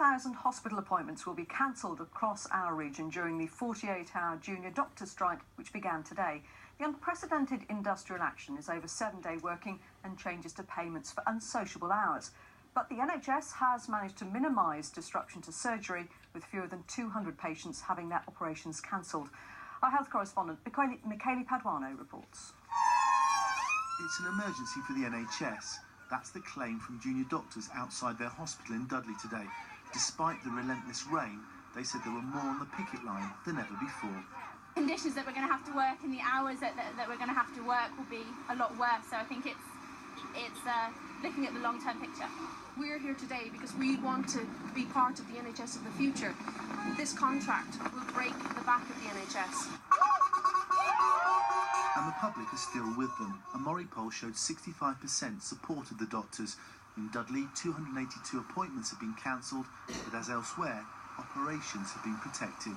5,000 hospital appointments will be cancelled across our region during the 48-hour junior doctor strike, which began today. The unprecedented industrial action is over 7-day working and changes to payments for unsociable hours. But the NHS has managed to minimise disruption to surgery, with fewer than 200 patients having their operations cancelled. Our health correspondent, Michele Paduano, reports. It's an emergency for the NHS. That's the claim from junior doctors outside their hospital in Dudley today. Despite the relentless rain, they said there were more on the picket line than ever before. Conditions that we're going to have to work and the hours that we're going to have to work will be a lot worse. So I think it's looking at the long-term picture. We're here today because we want to be part of the NHS of the future. This contract will break the back of the NHS. And the public is still with them. A Murray poll showed 65% supported the doctors. In Dudley, 282 appointments have been cancelled, but as elsewhere, operations have been protected.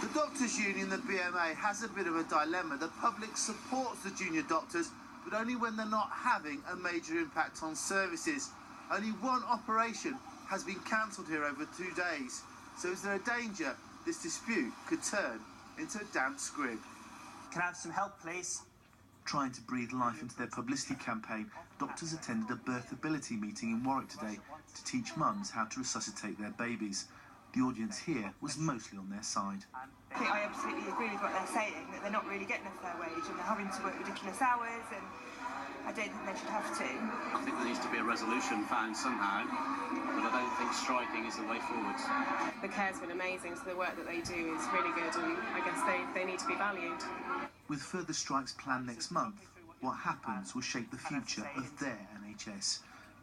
The Doctors' Union, the BMA, has a bit of a dilemma. The public supports the junior doctors, but only when they're not having a major impact on services. Only one operation has been cancelled here over 2 days. So is there a danger this dispute could turn into a damp squib? Can I have some help, please? Trying to breathe life into their publicity campaign, doctors attended a birthability meeting in Warwick today to teach mums how to resuscitate their babies. The audience here was mostly on their side. I think I absolutely agree with what they're saying, that they're not really getting a fair wage and they're having to work ridiculous hours, and I don't think they should have to. I think there needs to be a resolution found somehow, but I don't think striking is the way forward. The care's been amazing, so the work that they do is really good, and I guess they need to be valued. With further strikes planned next month, what happens will shape the future of their NHS.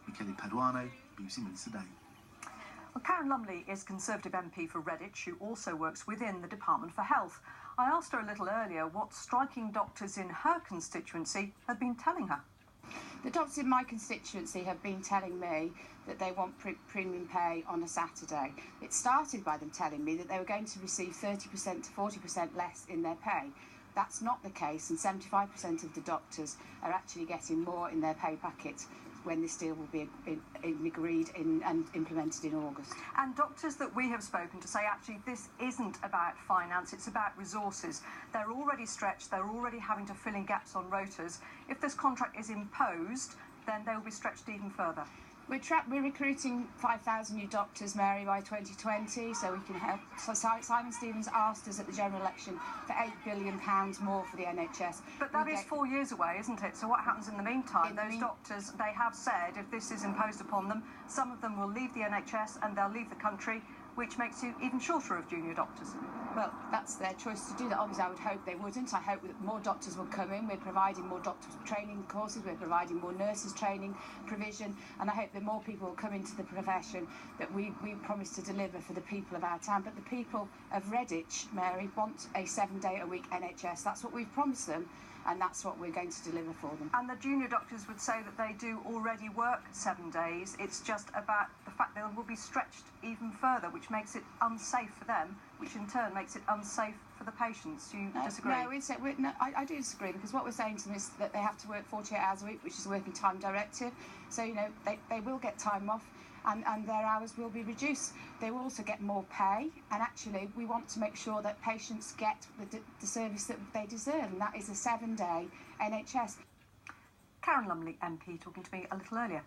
Michele Paduano, BBC Midlands Today. Well, Karen Lumley is Conservative MP for Redditch, who also works within the Department for Health. I asked her a little earlier what striking doctors in her constituency had been telling her. The doctors in my constituency have been telling me that they want premium pay on a Saturday. It started by them telling me that they were going to receive 30% to 40% less in their pay. That's not the case, and 75% of the doctors are actually getting more in their pay packet when this deal will be agreed and implemented in August. And doctors that we have spoken to say actually this isn't about finance, it's about resources. They're already stretched, they're already having to fill in gaps on rotas. If this contract is imposed, then they will be stretched even further. We're recruiting 5,000 new doctors, Mary, by 2020, so we can help. So Simon Stevens asked us at the general election for £8 billion more for the NHS. But that is 4 years away, isn't it? So what happens in the meantime? Those doctors, they have said if this is imposed upon them, some of them will leave the NHS and they'll leave the country, which makes you even shorter of junior doctors. Well, that's their choice to do that. Obviously, I would hope they wouldn't. I hope that more doctors will come in. We're providing more doctor training courses. We're providing more nurses training provision. And I hope that more people will come into the profession that we promise to deliver for the people of our town. But the people of Redditch, Mary, want a 7-day-a-week NHS. That's what we've promised them, and that's what we're going to deliver for them. And the junior doctors would say that they do already work 7 days. It's just about the fact that they will be stretched even further, which makes it unsafe for them, which in turn makes it unsafe for the patients. Do you disagree? No, I do disagree, because what we're saying to them is that they have to work 48 hours a week, which is a working time directive. So, they will get time off and their hours will be reduced. They will also get more pay, and actually we want to make sure that patients get the service that they deserve, and that is a 7-day NHS. Karen Lumley, MP, talking to me a little earlier.